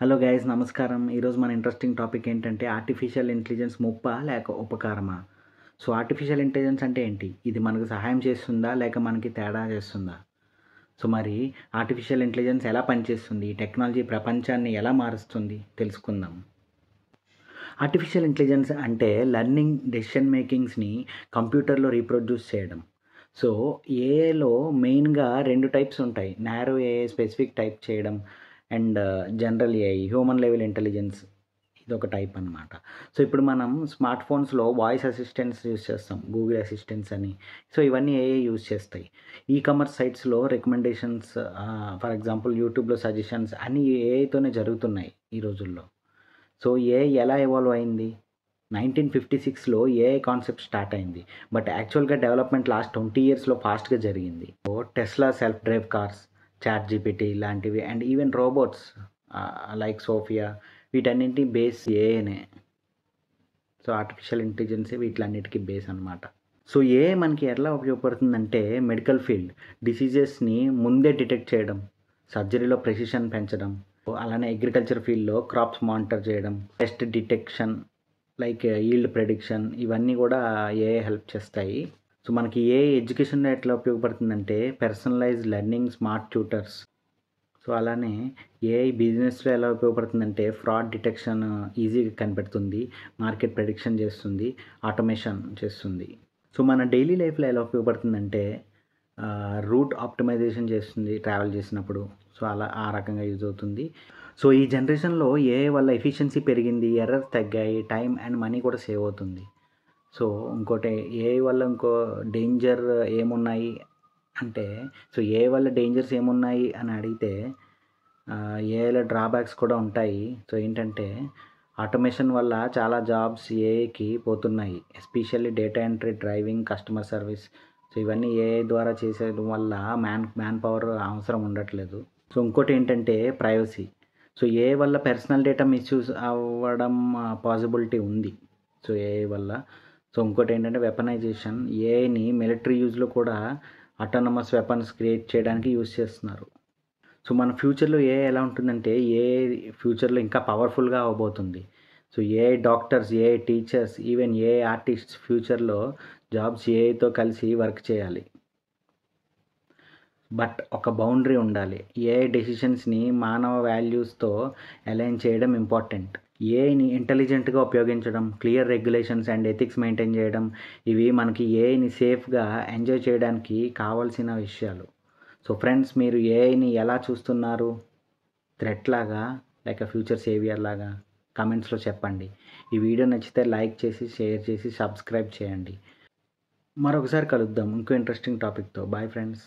Hello guys, నమస్కారం. ఈరోజు మన ఇంట్రెస్టింగ్ టాపిక్ ఏంటంటే ఆర్టిఫిషియల్ ఇంటెలిజెన్స్ ముప్పా లేక ఉపకారమా? సో ఆర్టిఫిషియల్ ఇంటెలిజెన్స్ అంటే ఏంటి? ఇది మనకు సహాయం చేస్తుందా లేక మనకి తేడా చేస్తుందా? సో మరి ఆర్టిఫిషియల్ ఇంటెలిజెన్స్ ఎలా పనిచేస్తుంది? ఈ టెక్నాలజీ ప్రపంచాన్ని ఎలా మారుస్తుంది? తెలుసుకుందాం. ఆర్టిఫిషియల్ ఇంటెలిజెన్స్ అంటే లెర్నింగ్ డెసిషన్ మేకింగ్స్ని కంప్యూటర్లో రీప్రొడ్యూస్ చేయడం. సో ఏఐలో మెయిన్గా రెండు టైప్స్ ఉంటాయి. నారో ఏఐ స్పెసిఫిక్ టైప్ చేయడం and general AI human level intelligence ఇదొక టైప్ అనమాట. సో ఇప్పుడు మనం స్మార్ట్ ఫోన్స్లో వాయిస్ అసిస్టెంట్స్ యూస్ చేస్తాం, గూగుల్ అసిస్టెంట్స్ అని. సో ఇవన్నీ ఏఐ యూస్ చేస్తాయి. ఈ కామర్స్ సైట్స్లో రికమెండేషన్స్, ఫర్ ఎగ్జాంపుల్ యూట్యూబ్లో సజెషన్స్ అన్నీ ఏఐతోనే జరుగుతున్నాయి ఈ రోజుల్లో. సో ఏఐ ఎలా ఎవాల్వ్ అయింది? 1956లో ఏఐ కాన్సెప్ట్ స్టార్ట్ అయింది. బట్ యాక్చువల్గా డెవలప్మెంట్ లాస్ట్ 20 ఇయర్స్లో ఫాస్ట్గా జరిగింది. So Tesla self drive cars, chat GPT లాంటివి and even robots like Sophia, వీటన్నింటి బేస్ ఏఐనే. సో ఆర్టిఫిషియల్ ఇంటెలిజెన్సే వీటిలన్నిటికీ బేస్ అనమాట. సో ఏఐ మనకి ఎలా ఉపయోగపడుతుందంటే మెడికల్ ఫీల్డ్, డిసీజెస్ని ముందే డిటెక్ట్ చేయడం, సర్జరీలో ప్రెసిషన్ పెంచడం, అలానే అగ్రికల్చర్ ఫీల్డ్లో క్రాప్స్ మానిటర్ చేయడం, pest detection like yield prediction, ఇవన్నీ కూడా ఏఐ హెల్ప్ చేస్తాయి. సో మనకి ఏఐ ఎడ్యుకేషన్లో ఎట్లా ఉపయోగపడుతుందంటే personalised learning, smart tutors. So అలానే ఏఐ బిజినెస్లో ఎలా ఉపయోగపడుతుందంటే ఫ్రాడ్ డిటెక్షన్ ఈజీగా కనిపెడుతుంది, మార్కెట్ ప్రెడిక్షన్ చేస్తుంది, ఆటోమేషన్ చేస్తుంది. సో మన డైలీ లైఫ్లో ఎలా ఉపయోగపడుతుందంటే రూట్ ఆప్టిమైజేషన్ చేస్తుంది ట్రావెల్ చేసినప్పుడు. సో అలా ఆ రకంగా యూజ్ అవుతుంది. సో ఈ జనరేషన్లో ఏఐ వల్ల ఎఫిషియన్సీ పెరిగింది, ఎర్రర్స్ తగ్గాయి, టైం అండ్ మనీ కూడా సేవ్ అవుతుంది. సో ఇంకోటి ఏఐ వల్ల ఇంకో డేంజర్ ఏమున్నాయి అంటే, సో ఏఐ వల్ల డేంజర్స్ ఏమున్నాయి అని అడిగితే ఏఐలో డ్రాబ్యాక్స్ కూడా ఉంటాయి. సో ఏంటంటే ఆటోమేషన్ వల్ల చాలా జాబ్స్ ఏఐకి పోతున్నాయి, especially data entry, driving, customer service. So ఇవన్నీ ఏఐ ద్వారా చేసేయడం వల్ల మ్యాన్ పవర్ అవసరం ఉండట్లేదు. సో ఇంకోటి ఏంటంటే ప్రైవసీ. సో ఏఐ వల్ల పర్సనల్ డేటా మిస్యూజ్ అవ్వడం పాసిబిలిటీ ఉంది. సో ఏఐ వల్ల. సో ఇంకోటి ఏంటంటే వెపనైజేషన్. ఏఐని మిలిటరీ యూజ్లో కూడా ఆటోనమస్ వెపన్స్ క్రియేట్ చేయడానికి యూజ్ చేస్తున్నారు. సో మన ఫ్యూచర్లో ఏఐ ఎలా ఉంటుందంటే ఏఐ ఫ్యూచర్లో ఇంకా పవర్ఫుల్గా అవ్వబోతుంది. So AI doctors, AI teachers, even AI artists ఫ్యూచర్లో జాబ్స్ ఏఐతో కలిసి వర్క్ చేయాలి. బట్ ఒక బౌండరీ ఉండాలి. ఏఐ డెసిషన్స్ని మానవ వాల్యూస్తో అలైన్ చేయడం ఇంపార్టెంట్. ఏఐని ఇంటెలిజెంట్గా ఉపయోగించడం, clear regulations and ethics maintain చేయడం, ఇవి మనకి ఏఐని సేఫ్గా ఎంజాయ్ చేయడానికి కావాల్సిన విషయాలు. సో ఫ్రెండ్స్, మీరు ఏఐని ఎలా చూస్తున్నారు? థ్రెట్ లాగా లేక ఫ్యూచర్ సేవియర్ లాగా? కామెంట్స్లో చెప్పండి. ఈ వీడియో నచ్చితే లైక్ చేసి, షేర్ చేసి, సబ్స్క్రైబ్ చేయండి. మరొకసారి కలుద్దాం ఇంకో ఇంట్రెస్టింగ్ టాపిక్తో. Bye friends.